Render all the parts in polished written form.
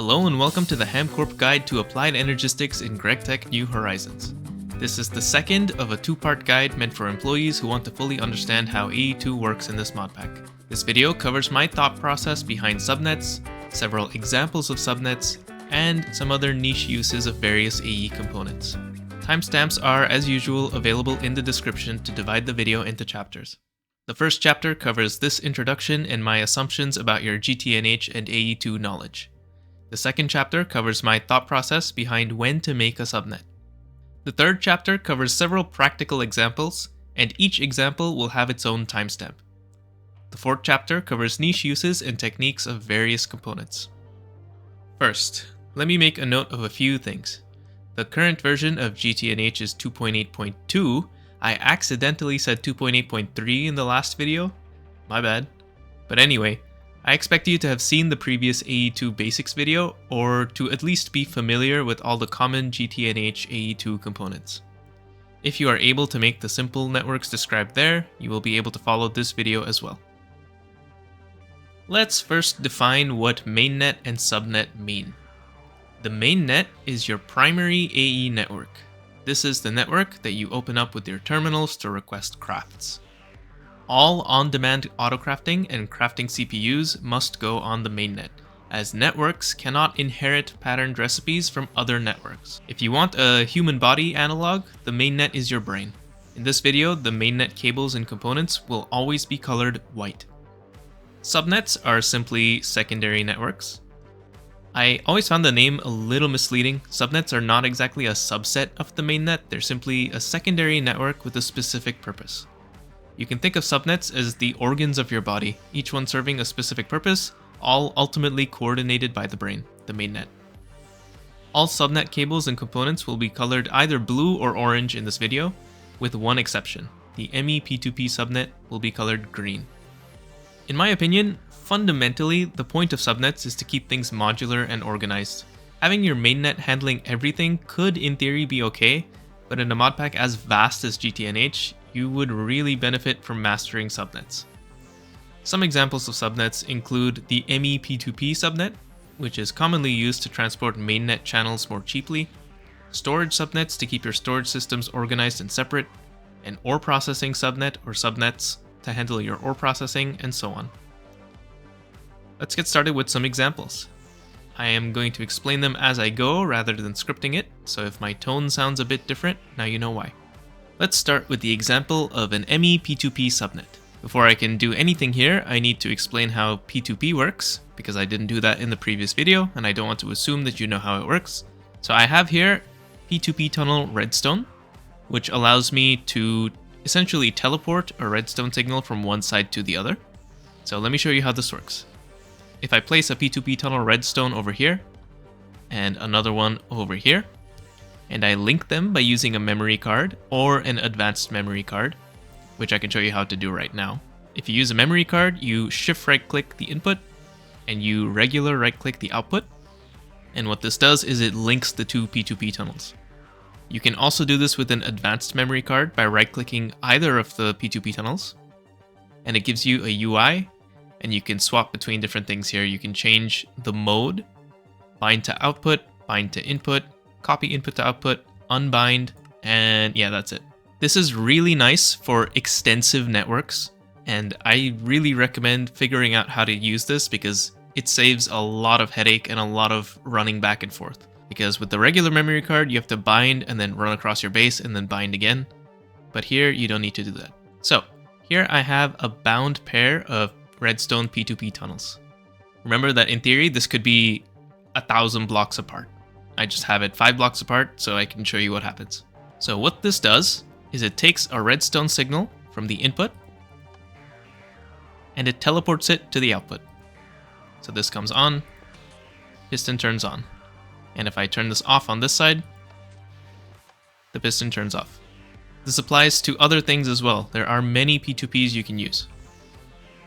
Hello and welcome to the HamCorp Guide to Applied Energistics in GregTech New Horizons. This is the second of a two-part guide meant for employees who want to fully understand how AE2 works in this mod pack. This video covers my thought process behind subnets, several examples of subnets, and some other niche uses of various AE components. Timestamps are, as usual, available in the description to divide the video into chapters. The first chapter covers this introduction and my assumptions about your GTNH and AE2 knowledge. The second chapter covers my thought process behind when to make a subnet. The third chapter covers several practical examples, and each example will have its own timestamp. The fourth chapter covers niche uses and techniques of various components. First, let me make a note of a few things. The current version of GTNH is 2.8.2. I accidentally said 2.8.3 in the last video. My bad. But anyway, I expect you to have seen the previous AE2 basics video, or to at least be familiar with all the common GTNH AE2 components. If you are able to make the simple networks described there, you will be able to follow this video as well. Let's first define what mainnet and subnet mean. The mainnet is your primary AE network. This is the network that you open up with your terminals to request crafts. All on-demand autocrafting and crafting CPUs must go on the mainnet, as networks cannot inherit patterned recipes from other networks. If you want a human body analog, the mainnet is your brain. In this video, the mainnet cables and components will always be colored white. Subnets are simply secondary networks. I always found the name a little misleading. Subnets are not exactly a subset of the mainnet, they're simply a secondary network with a specific purpose. You can think of subnets as the organs of your body, each one serving a specific purpose, all ultimately coordinated by the brain, the mainnet. All subnet cables and components will be colored either blue or orange in this video, with one exception. The ME-P2P subnet will be colored green. In my opinion, fundamentally, the point of subnets is to keep things modular and organized. Having your mainnet handling everything could in theory be okay, but in a mod pack as vast as GTNH, you would really benefit from mastering subnets. Some examples of subnets include the ME-P2P subnet, which is commonly used to transport mainnet channels more cheaply, storage subnets to keep your storage systems organized and separate, an ore processing subnet or subnets to handle your ore processing, and so on. Let's get started with some examples. I am going to explain them as I go rather than scripting it, so if my tone sounds a bit different, now you know why. Let's start with the example of an ME-P2P subnet. Before I can do anything here, I need to explain how P2P works, because I didn't do that in the previous video, and I don't want to assume that you know how it works. So I have here P2P tunnel redstone, which allows me to essentially teleport a redstone signal from one side to the other. So let me show you how this works. If I place a P2P tunnel redstone over here, and another one over here, and I link them by using a memory card or an advanced memory card, which I can show you how to do right now. If you use a memory card, you shift right-click the input, and you regular right-click the output. And what this does is it links the two P2P tunnels. You can also do this with an advanced memory card by right-clicking either of the P2P tunnels, and it gives you a UI, and you can swap between different things here. You can change the mode, bind to output, bind to input, copy input to output, unbind, and yeah, that's it. This is really nice for extensive networks, and I really recommend figuring out how to use this because it saves a lot of headache and a lot of running back and forth. Because with the regular memory card, you have to bind and then run across your base and then bind again. But here, you don't need to do that. So here I have a bound pair of redstone P2P tunnels. Remember that in theory, this could be 1,000 blocks apart. I just have it 5 blocks apart so I can show you what happens. So what this does is it takes a redstone signal from the input and it teleports it to the output. So this comes on, piston turns on. And if I turn this off on this side, the piston turns off. This applies to other things as well. There are many P2Ps you can use.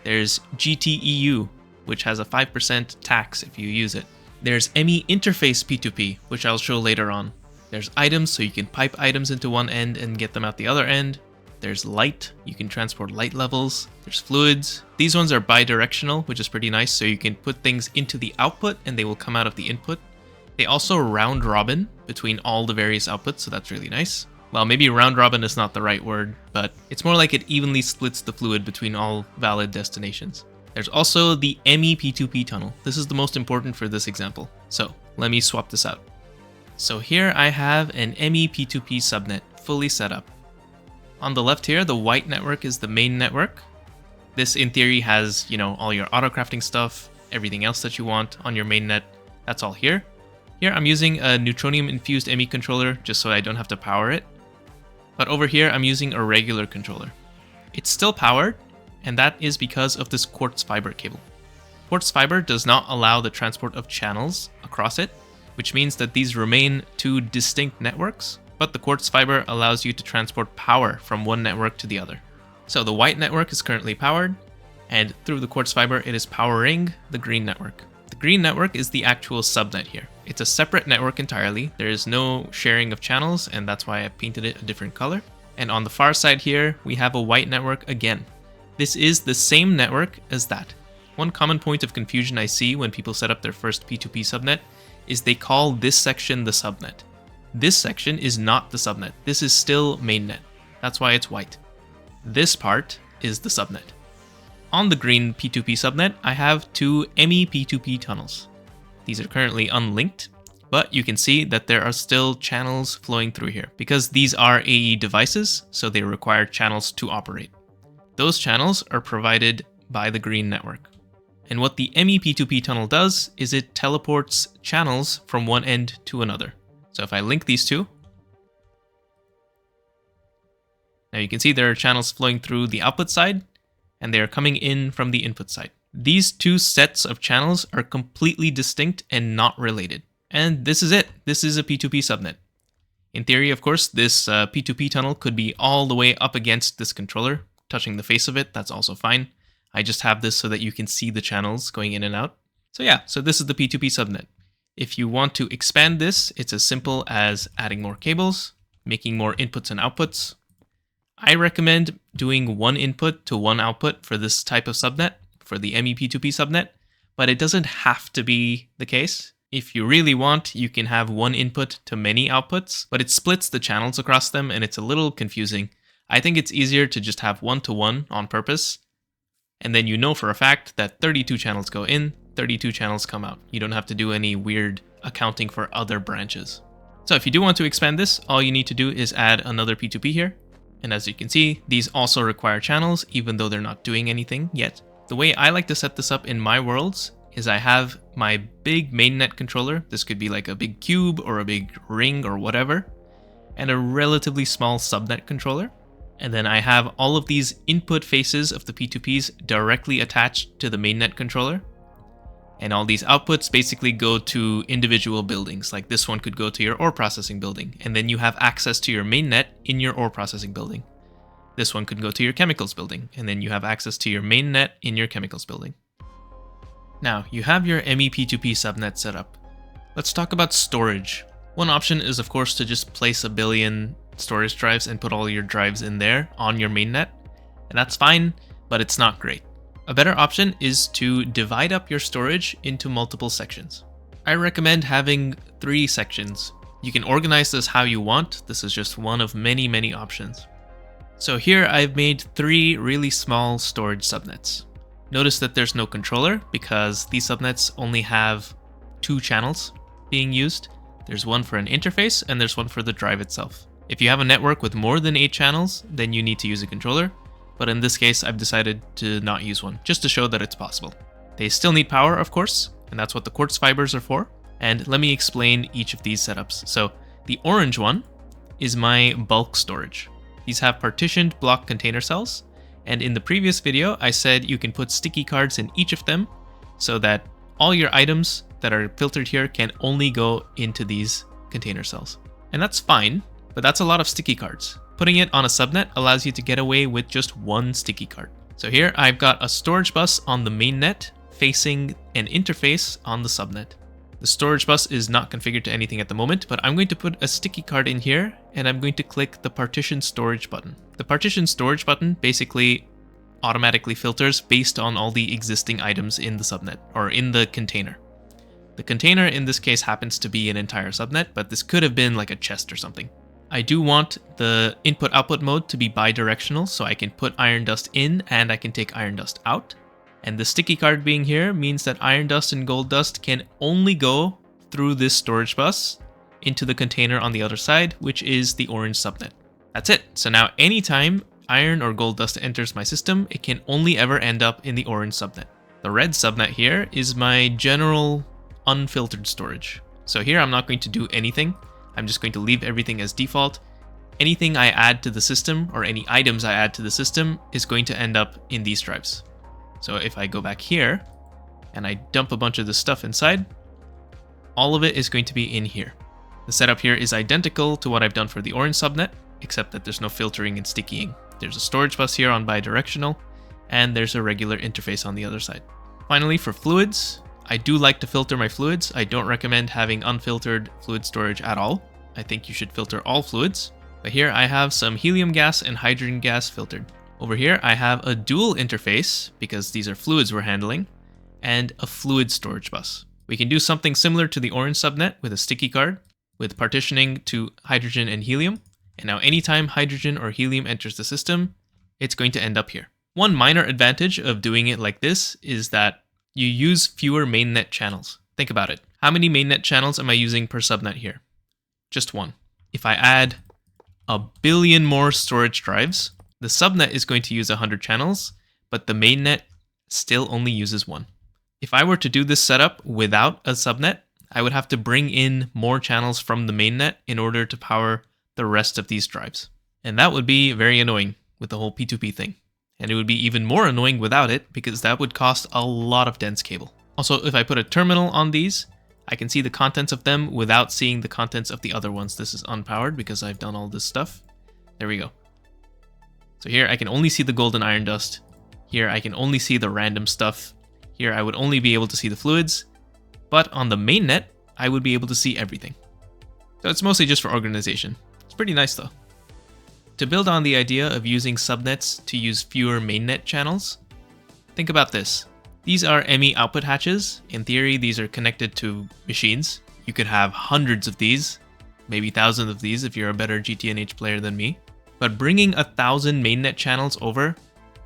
There's GTEU, which has a 5% tax if you use it. There's ME interface P2P, which I'll show later on. There's items, so you can pipe items into one end and get them out the other end. there's light. You can transport light levels. There's fluids. These ones are bidirectional, which is pretty nice. So you can put things into the output and they will come out of the input. They also round robin between all the various outputs, so that's really nice. Well, maybe round robin is not the right word, but it's more like it evenly splits the fluid between all valid destinations. There's also the ME-P2P tunnel. This is the most important for this example. So let me swap this out. So here I have an ME-P2P subnet fully set up. On the left here, the white network is the main network. This in theory has, all your auto crafting stuff, everything else that you want on your mainnet. That's all here. Here I'm using a neutronium infused ME controller just so I don't have to power it. But over here I'm using a regular controller. It's still powered, and that is because of this quartz fiber cable. Quartz fiber does not allow the transport of channels across it, which means that these remain two distinct networks, but the quartz fiber allows you to transport power from one network to the other. So the white network is currently powered, and through the quartz fiber it is powering the green network. The green network is the actual subnet here. It's a separate network entirely. There is no sharing of channels, and that's why I painted it a different color. And on the far side here, we have a white network again. This is the same network as that. One common point of confusion I see when people set up their first P2P subnet is they call this section the subnet. This section is not the subnet. This is still mainnet. That's why it's white. This part is the subnet. On the green P2P subnet, I have two ME-P2P tunnels. These are currently unlinked, but you can see that there are still channels flowing through here because these are AE devices, so they require channels to operate. Those channels are provided by the green network. And what the ME-P2P tunnel does is it teleports channels from one end to another. So if I link these two, now you can see there are channels flowing through the output side, and they are coming in from the input side. These two sets of channels are completely distinct and not related. And this is it. This is a P2P subnet. In theory, of course, this P2P tunnel could be all the way up against this controller, touching the face of it. That's also fine. I just have this so that you can see the channels going in and out. So yeah, so this is the P2P subnet. If you want to expand this, it's as simple as adding more cables, making more inputs and outputs. I recommend doing one input to one output for this type of subnet, for the ME-P2P subnet, but it doesn't have to be the case. If you really want, you can have one input to many outputs, but it splits the channels across them and it's a little confusing. I think it's easier to just have one-to-one on purpose, and then you know for a fact that 32 channels go in, 32 channels come out. You don't have to do any weird accounting for other branches. So if you do want to expand this, all you need to do is add another P2P here. And as you can see, these also require channels, even though they're not doing anything yet. The way I like to set this up in my worlds is I have my big mainnet controller. This could be like a big cube or a big ring or whatever, and a relatively small subnet controller. And then I have all of these input faces of the P2Ps directly attached to the mainnet controller. And all these outputs basically go to individual buildings. Like this one could go to your ore processing building, and then you have access to your mainnet in your ore processing building. This one could go to your chemicals building, and then you have access to your mainnet in your chemicals building. Now, you have your ME-P2P subnet set up. Let's talk about storage. One option is, of course, to just place a billion storage drives and put all your drives in there on your mainnet. And that's fine, but it's not great. A better option is to divide up your storage into multiple sections. I recommend having 3 sections. You can organize this how you want. This is just one of many, many options. So here I've made 3 really small storage subnets. Notice that there's no controller because these subnets only have 2 channels being used. There's one for an interface and there's one for the drive itself. If you have a network with more than 8 channels, then you need to use a controller. But in this case, I've decided to not use one, just to show that it's possible. They still need power, of course, and that's what the quartz fibers are for. And let me explain each of these setups. So the orange one is my bulk storage. These have partitioned block container cells. And in the previous video, I said you can put sticky cards in each of them so that all your items that are filtered here can only go into these container cells. And that's fine, but that's a lot of sticky cards. Putting it on a subnet allows you to get away with just one sticky card. So here I've got a storage bus on the mainnet facing an interface on the subnet. The storage bus is not configured to anything at the moment, but I'm going to put a sticky card in here and I'm going to click the partition storage button. The partition storage button basically automatically filters based on all the existing items in the subnet or in the container. The container in this case happens to be an entire subnet, but this could have been like a chest or something. I do want the input-output mode to be bidirectional, so I can put iron dust in and I can take iron dust out. And the sticky card being here means that iron dust and gold dust can only go through this storage bus into the container on the other side, which is the orange subnet. That's it. So now anytime iron or gold dust enters my system, it can only ever end up in the orange subnet. The red subnet here is my general unfiltered storage. So here I'm not going to do anything. I'm just going to leave everything as default. Anything I add to the system or any items I add to the system is going to end up in these drives. So if I go back here and I dump a bunch of this stuff inside, all of it is going to be in here. The setup here is identical to what I've done for the orange subnet, except that there's no filtering and stickying. There's a storage bus here on bidirectional, and there's a regular interface on the other side. Finally, for fluids, I do like to filter my fluids. I don't recommend having unfiltered fluid storage at all. I think you should filter all fluids. But here I have some helium gas and hydrogen gas filtered. Over here I have a dual interface, because these are fluids we're handling, and a fluid storage bus. We can do something similar to the orange subnet with a sticky card, with partitioning to hydrogen and helium. And now anytime hydrogen or helium enters the system, it's going to end up here. One minor advantage of doing it like this is that you use fewer mainnet channels. Think about it. How many mainnet channels am I using per subnet here? Just one. If I add a billion more storage drives, the subnet is going to use 100 channels, but the mainnet still only uses one. If I were to do this setup without a subnet, I would have to bring in more channels from the mainnet in order to power the rest of these drives. And that would be very annoying with the whole P2P thing. And it would be even more annoying without it, because that would cost a lot of dense cable. Also, if I put a terminal on these, I can see the contents of them without seeing the contents of the other ones. This is unpowered because I've done all this stuff. There we go. So here I can only see the gold and iron dust. Here I can only see the random stuff. Here I would only be able to see the fluids. But on the mainnet, I would be able to see everything. So it's mostly just for organization. It's pretty nice though. To build on the idea of using subnets to use fewer mainnet channels, think about this. These are ME output hatches. In theory, these are connected to machines. You could have hundreds of these, maybe thousands of these if you're a better GTNH player than me. But bringing 1,000 mainnet channels over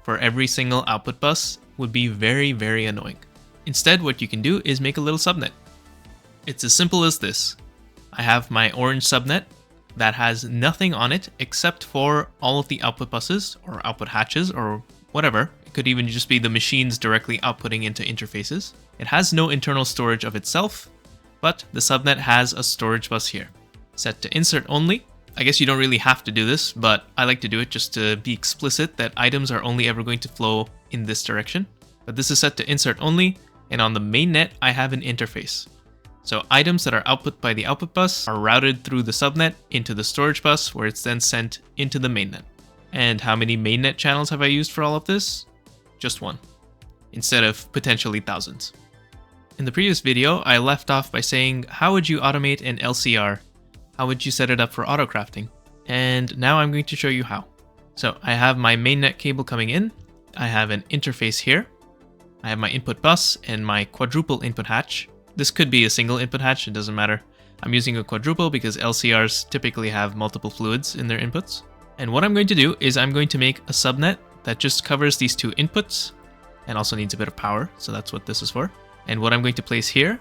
for every single output bus would be very, very annoying. Instead, what you can do is make a little subnet. It's as simple as this. I have my orange subnet that has nothing on it except for all of the output buses or output hatches or whatever. It could even just be the machines directly outputting into interfaces. It has no internal storage of itself, but the subnet has a storage bus here. Set to insert only. I guess you don't really have to do this, but I like to do it just to be explicit that items are only ever going to flow in this direction. But this is set to insert only, and on the mainnet I have an interface. So items that are output by the output bus are routed through the subnet into the storage bus, where it's then sent into the mainnet. And how many mainnet channels have I used for all of this? Just one, instead of potentially thousands. In the previous video, I left off by saying, how would you automate an LCR? How would you set it up for auto-crafting? And now I'm going to show you how. So I have my mainnet cable coming in. I have an interface here. I have my input bus and my quadruple input hatch. This could be a single input hatch, it doesn't matter. I'm using a quadruple because LCRs typically have multiple fluids in their inputs. And what I'm going to do is I'm going to make a subnet that just covers these two inputs and also needs a bit of power, so that's what this is for. And what I'm going to place here,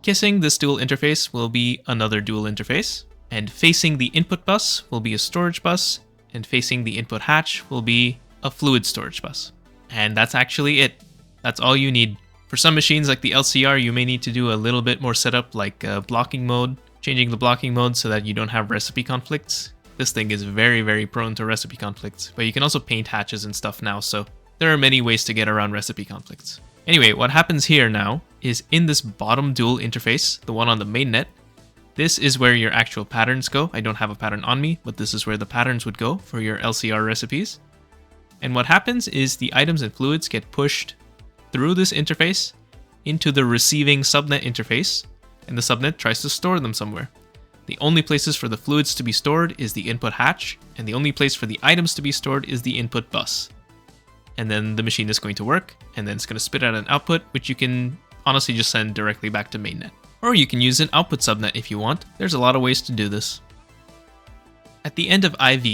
kissing this dual interface will be another dual interface, and facing the input bus will be a storage bus, and facing the input hatch will be a fluid storage bus. And that's actually it. That's all you need. For some machines like the LCR, you may need to do a little bit more setup, like blocking mode, changing the blocking mode so that you don't have recipe conflicts. This thing is very, very prone to recipe conflicts, but you can also paint hatches and stuff now, so there are many ways to get around recipe conflicts. Anyway, what happens here now is in this bottom dual interface, the one on the mainnet, this is where your actual patterns go. I don't have a pattern on me, but this is where the patterns would go for your LCR recipes. And what happens is the items and fluids get pushed through this interface into the receiving subnet interface, and the subnet tries to store them somewhere. The only places for the fluids to be stored is the input hatch, and the only place for the items to be stored is the input bus. And then the machine is going to work, and then it's going to spit out an output, which you can honestly just send directly back to mainnet. Or you can use an output subnet if you want. There's a lot of ways to do this. At the end of IV,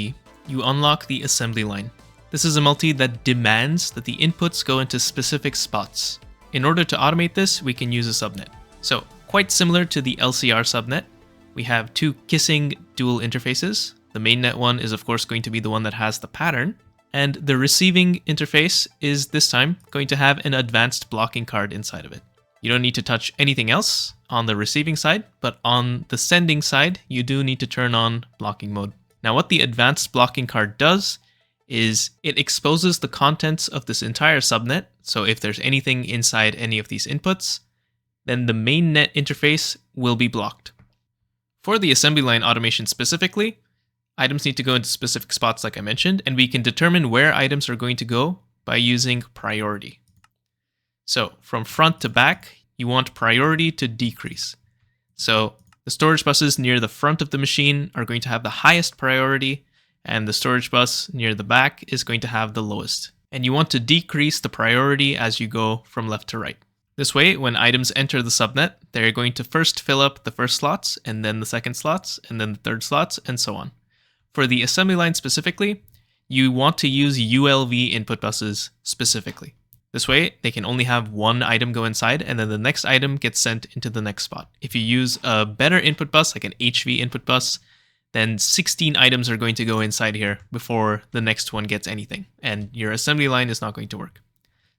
you unlock the assembly line. This is a multi that demands that the inputs go into specific spots. In order to automate this, we can use a subnet. So, quite similar to the LCR subnet, we have two kissing dual interfaces. The mainnet one is of course going to be the one that has the pattern, and the receiving interface is this time going to have an advanced blocking card inside of it. You don't need to touch anything else on the receiving side, but on the sending side, you do need to turn on blocking mode. Now what the advanced blocking card does is it exposes the contents of this entire subnet, so if there's anything inside any of these inputs, then the mainnet interface will be blocked. For the assembly line automation specifically, items need to go into specific spots like I mentioned, and we can determine where items are going to go by using priority. So from front to back, you want priority to decrease. So the storage buses near the front of the machine are going to have the highest priority, and the storage bus near the back is going to have the lowest. And you want to decrease the priority as you go from left to right. This way, when items enter the subnet, they're going to first fill up the first slots, and then the second slots, and then the third slots, and so on. For the assembly line specifically, you want to use ULV input buses specifically. This way, they can only have one item go inside, and then the next item gets sent into the next spot. If you use a better input bus, like an HV input bus, then 16 items are going to go inside here before the next one gets anything, and your assembly line is not going to work.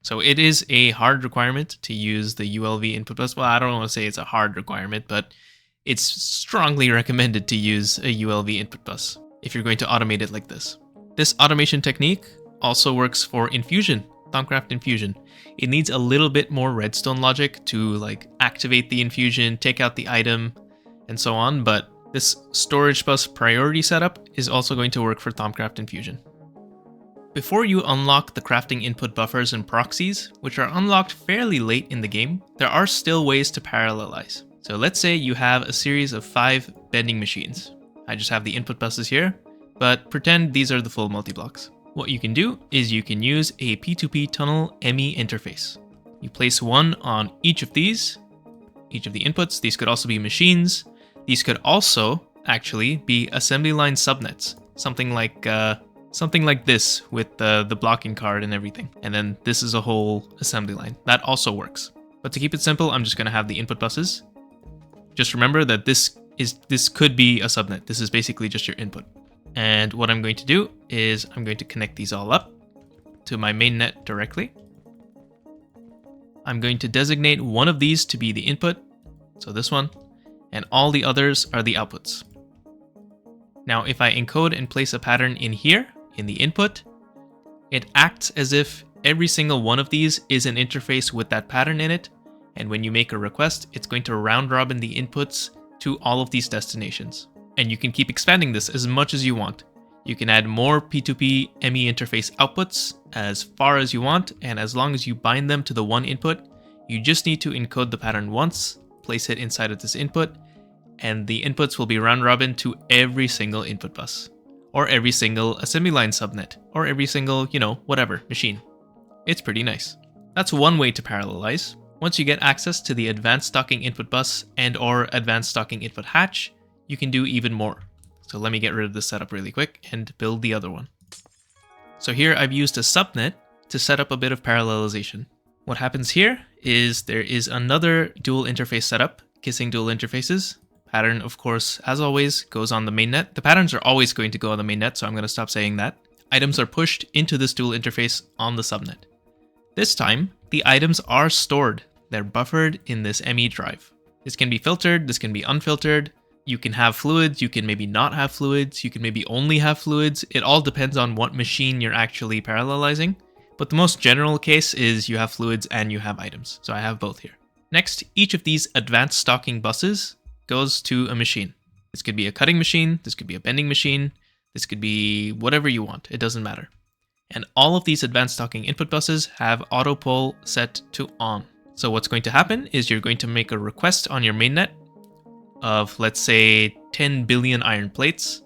So it is a hard requirement to use the ULV input bus. Well, I don't want to say it's a hard requirement, but it's strongly recommended to use a ULV input bus if you're going to automate it like this. This automation technique also works for infusion, Thaumcraft infusion. It needs a little bit more redstone logic to activate the infusion, take out the item, and so on, but this storage bus priority setup is also going to work for Thaumcraft infusion. Before you unlock the crafting input buffers and proxies, which are unlocked fairly late in the game, there are still ways to parallelize. So let's say you have a series of 5 bending machines. I just have the input buses here, but pretend these are the full multi-blocks. What you can do is you can use a P2P tunnel ME interface. You place one on each of the inputs. These could also be machines. These could also actually be assembly line subnets, something like this with the blocking card and everything. And then this is a whole assembly line. That also works. But to keep it simple, I'm just going to have the input buses. Just remember that this could be a subnet. This is basically just your input. And what I'm going to do is I'm going to connect these all up to my mainnet directly. I'm going to designate one of these to be the input, so this one, and all the others are the outputs. Now, if I encode and place a pattern in here, in the input, it acts as if every single one of these is an interface with that pattern in it, and when you make a request, it's going to round robin the inputs to all of these destinations. And you can keep expanding this as much as you want. You can add more P2P ME interface outputs as far as you want, and as long as you bind them to the one input, you just need to encode the pattern once, place it inside of this input, and the inputs will be round robin to every single input bus, or every single assembly line subnet, or every single, whatever, machine. It's pretty nice. That's one way to parallelize. Once you get access to the advanced stocking input bus and or advanced stocking input hatch, you can do even more. So let me get rid of this setup really quick and build the other one. So here I've used a subnet to set up a bit of parallelization. What happens here is there is another dual interface setup, kissing dual interfaces. Pattern, of course, as always, goes on the mainnet. The patterns are always going to go on the mainnet, so I'm going to stop saying that. Items are pushed into this dual interface on the subnet. This time, the items are stored. They're buffered in this ME drive. This can be filtered, this can be unfiltered. You can have fluids, you can maybe not have fluids, you can maybe only have fluids. It all depends on what machine you're actually parallelizing. But the most general case is you have fluids and you have items. So I have both here. Next, each of these advanced stocking buses goes to a machine. This could be a cutting machine, this could be a bending machine, this could be whatever you want, it doesn't matter. And all of these advanced stocking input buses have auto poll set to on. So what's going to happen is you're going to make a request on your mainnet of, let's say, 10 billion iron plates.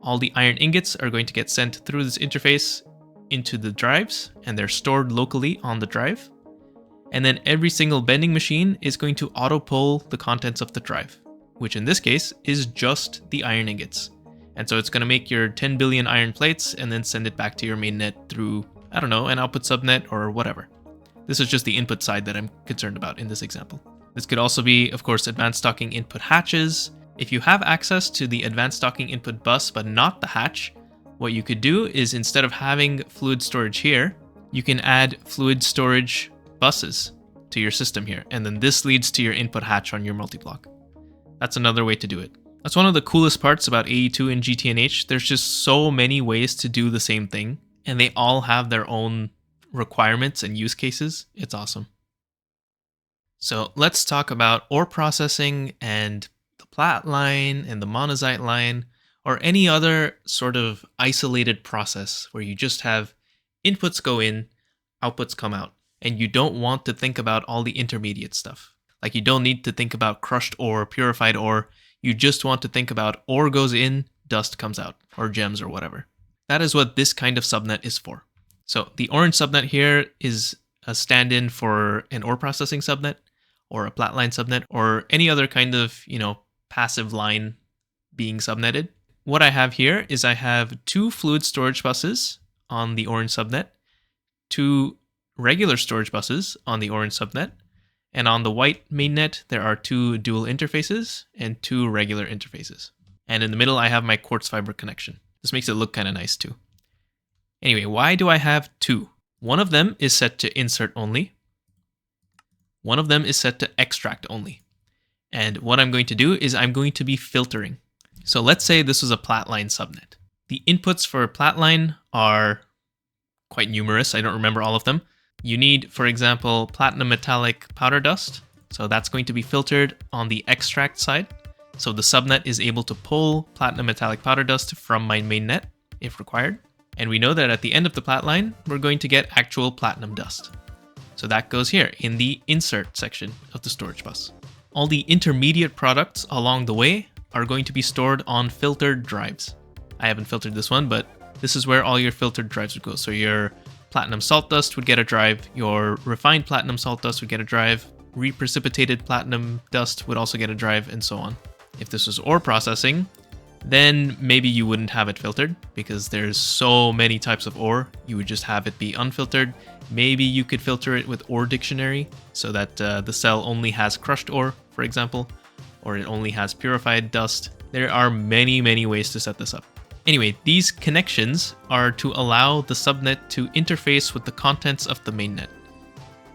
All the iron ingots are going to get sent through this interface into the drives, and they're stored locally on the drive. And then every single vending machine is going to auto-pull the contents of the drive, which in this case is just the iron ingots. And so it's going to make your 10 billion iron plates and then send it back to your mainnet through, I don't know, an output subnet or whatever. This is just the input side that I'm concerned about in this example. This could also be, of course, advanced stocking input hatches. If you have access to the advanced stocking input bus, but not the hatch, what you could do is instead of having fluid storage here, you can add fluid storage buses to your system here. And then this leads to your input hatch on your multiblock. That's another way to do it. That's one of the coolest parts about AE2 and GTNH. There's just so many ways to do the same thing, and they all have their own requirements and use cases. It's awesome. So let's talk about ore processing and the plat line and the monazite line, or any other sort of isolated process where you just have inputs go in, outputs come out, and you don't want to think about all the intermediate stuff. Like you don't need to think about crushed ore, purified ore. You just want to think about ore goes in, dust comes out, or gems or whatever. That is what this kind of subnet is for. So the orange subnet here is a stand-in for an ore processing subnet, or a plat line subnet, or any other kind of, passive line being subnetted. What I have here is I have 2 fluid storage buses on the orange subnet, 2 regular storage buses on the orange subnet, and on the white mainnet, there are 2 dual interfaces and 2 regular interfaces. And in the middle, I have my quartz fiber connection. This makes it look kind of nice too. Anyway, why do I have 2? One of them is set to insert only. One of them is set to extract only. And what I'm going to do is I'm going to be filtering. So let's say this was a plat line subnet. The inputs for plat line are quite numerous. I don't remember all of them. You need, for example, platinum metallic powder dust. So that's going to be filtered on the extract side. So the subnet is able to pull platinum metallic powder dust from my mainnet if required. And we know that at the end of the plat line, we're going to get actual platinum dust. So that goes here in the insert section of the storage bus. All the intermediate products along the way are going to be stored on filtered drives. I haven't filtered this one, but this is where all your filtered drives would go. So your platinum salt dust would get a drive, your refined platinum salt dust would get a drive, reprecipitated platinum dust would also get a drive, and so on. If this was ore processing, then maybe you wouldn't have it filtered because there's so many types of ore. You would just have it be unfiltered. Maybe you could filter it with ore dictionary so that the cell only has crushed ore, for example, or it only has purified dust. There are many, many ways to set this up. Anyway, these connections are to allow the subnet to interface with the contents of the mainnet.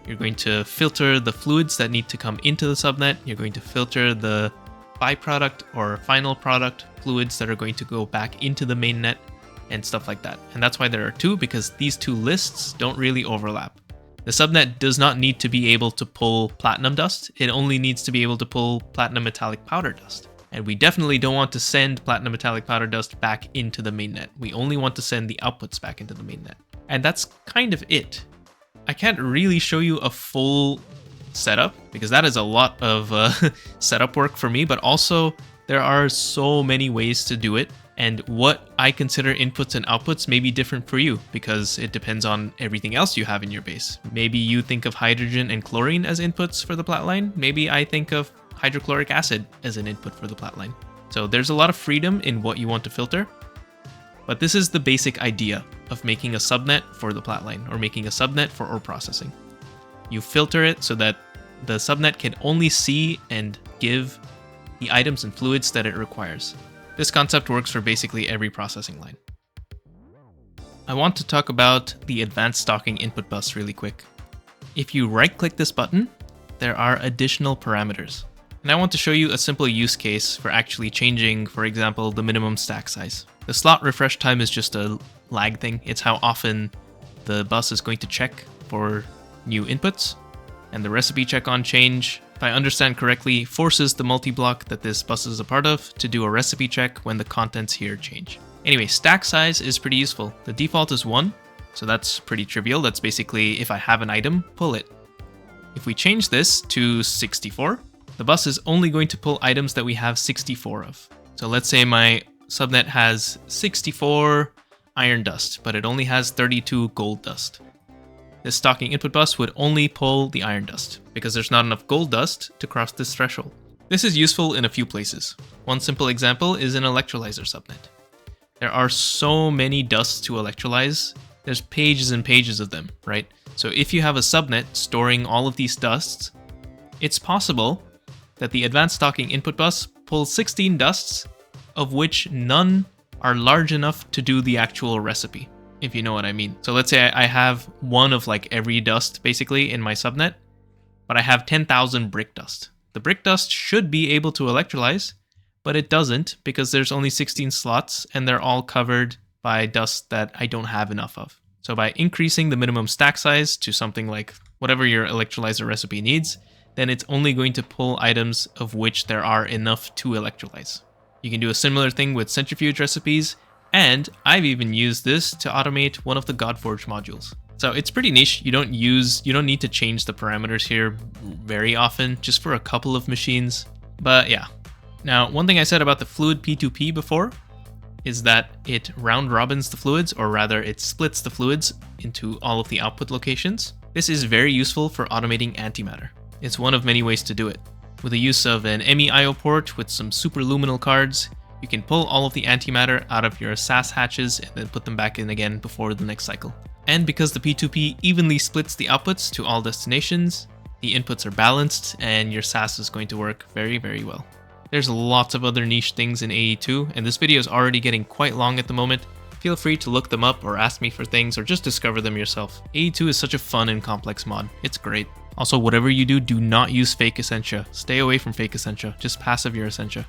You're going to filter the fluids that need to come into the subnet. You're going to filter the byproduct or final product fluids that are going to go back into the mainnet and stuff like that. And that's why there are 2, because these 2 lists don't really overlap. The subnet does not need to be able to pull platinum dust. It only needs to be able to pull platinum metallic powder dust. And we definitely don't want to send platinum metallic powder dust back into the mainnet. We only want to send the outputs back into the mainnet. And that's kind of it. I can't really show you a full setup because that is a lot of setup work for me, but also there are so many ways to do it. And what I consider inputs and outputs may be different for you because it depends on everything else you have in your base. Maybe you think of hydrogen and chlorine as inputs for the plat line. Maybe I think of hydrochloric acid as an input for the plat line. So there's a lot of freedom in what you want to filter. But this is the basic idea of making a subnet for the plat line or making a subnet for ore processing. You filter it so that the subnet can only see and give the items and fluids that it requires. This concept works for basically every processing line. I want to talk about the advanced stocking input bus really quick. If you right-click this button, there are additional parameters. And I want to show you a simple use case for actually changing, for example, the minimum stack size. The slot refresh time is just a lag thing. It's how often the bus is going to check for new inputs. And the recipe check on change, if I understand correctly, forces the multi-block that this bus is a part of to do a recipe check when the contents here change. Anyway, stack size is pretty useful. The default is 1, so that's pretty trivial. That's basically if I have an item, pull it. If we change this to 64, The bus is only going to pull items that we have 64 of. So let's say my subnet has 64 iron dust, but it only has 32 gold dust. This stocking input bus would only pull the iron dust, because there's not enough gold dust to cross this threshold. This is useful in a few places. One simple example is an electrolyzer subnet. There are so many dusts to electrolyze. There's pages and pages of them, right? So if you have a subnet storing all of these dusts, it's possible that the advanced stocking input bus pulls 16 dusts, of which none are large enough to do the actual recipe, if you know what I mean. So let's say I have one of like every dust basically in my subnet, but I have 10,000 brick dust. The brick dust should be able to electrolyze, but it doesn't because there's only 16 slots and they're all covered by dust that I don't have enough of. So by increasing the minimum stack size to something like whatever your electrolyzer recipe needs, then it's only going to pull items of which there are enough to electrolyze. You can do a similar thing with centrifuge recipes, and I've even used this to automate one of the Godforge modules. So it's pretty niche. You don't need to change the parameters here very often, just for a couple of machines. But yeah. Now, one thing I said about the fluid P2P before is that it round robins the fluids, or rather it splits the fluids into all of the output locations. This is very useful for automating antimatter. It's one of many ways to do it. With the use of an ME/IO port with some superluminal cards, you can pull all of the antimatter out of your SAS hatches and then put them back in again before the next cycle. And because the P2P evenly splits the outputs to all destinations, the inputs are balanced and your SAS is going to work very, very well. There's lots of other niche things in AE2, and this video is already getting quite long at the moment. Feel free to look them up or ask me for things or just discover them yourself. AE2 is such a fun and complex mod. It's great. Also, whatever you do not use fake Essentia. Stay away from fake Essentia. Just passive your Essentia.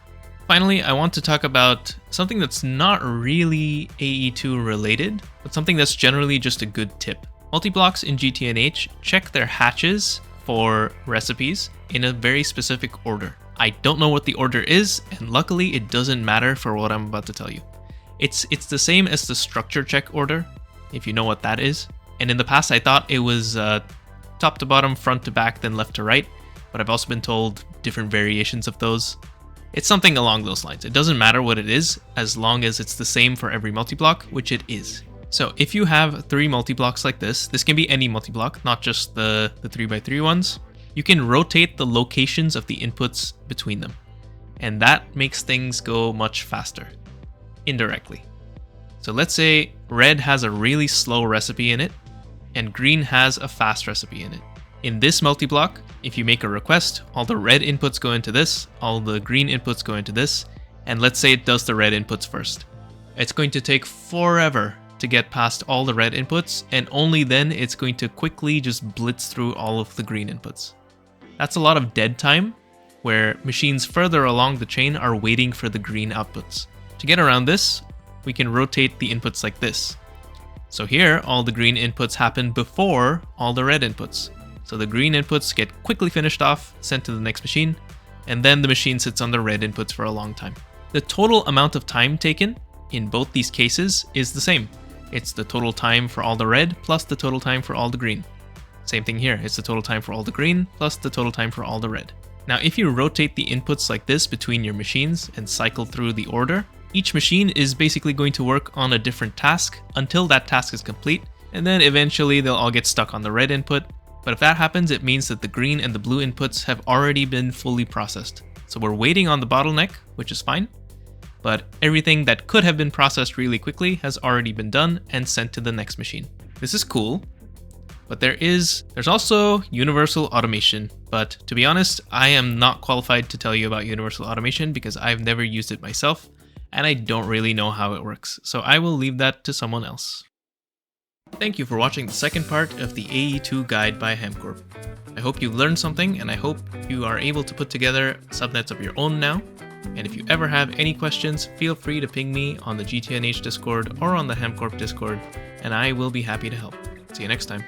Finally, I want to talk about something that's not really AE2 related, but something that's generally just a good tip. Multiblocks in GTNH check their hatches for recipes in a very specific order. I don't know what the order is, and luckily it doesn't matter for what I'm about to tell you. It's the same as the structure check order, if you know what that is. And in the past I thought it was top to bottom, front to back, then left to right, but I've also been told different variations of those. It's something along those lines. It doesn't matter what it is, as long as it's the same for every multiblock, which it is. So if you have 3 multiblocks like this can be any multiblock, not just the 3x3 ones, you can rotate the locations of the inputs between them. And that makes things go much faster, indirectly. So let's say red has a really slow recipe in it, and green has a fast recipe in it. In this multiblock, if you make a request, all the red inputs go into this, all the green inputs go into this, and let's say it does the red inputs first. It's going to take forever to get past all the red inputs, and only then it's going to quickly just blitz through all of the green inputs. That's a lot of dead time, where machines further along the chain are waiting for the green outputs. To get around this, we can rotate the inputs like this. So here, all the green inputs happen before all the red inputs. So the green inputs get quickly finished off, sent to the next machine, and then the machine sits on the red inputs for a long time. The total amount of time taken in both these cases is the same. It's the total time for all the red plus the total time for all the green. Same thing here, it's the total time for all the green plus the total time for all the red. Now if you rotate the inputs like this between your machines and cycle through the order, each machine is basically going to work on a different task until that task is complete, and then eventually they'll all get stuck on the red input. But if that happens, it means that the green and the blue inputs have already been fully processed. So we're waiting on the bottleneck, which is fine, but everything that could have been processed really quickly has already been done and sent to the next machine. This is cool, but there's also universal automation. But to be honest, I am not qualified to tell you about universal automation because I've never used it myself, and I don't really know how it works. So I will leave that to someone else. Thank you for watching the second part of the AE2 guide by HamCorp. I hope you learned something, and I hope you are able to put together subnets of your own now. And if you ever have any questions, feel free to ping me on the GTNH Discord or on the HamCorp Discord, and I will be happy to help. See you next time.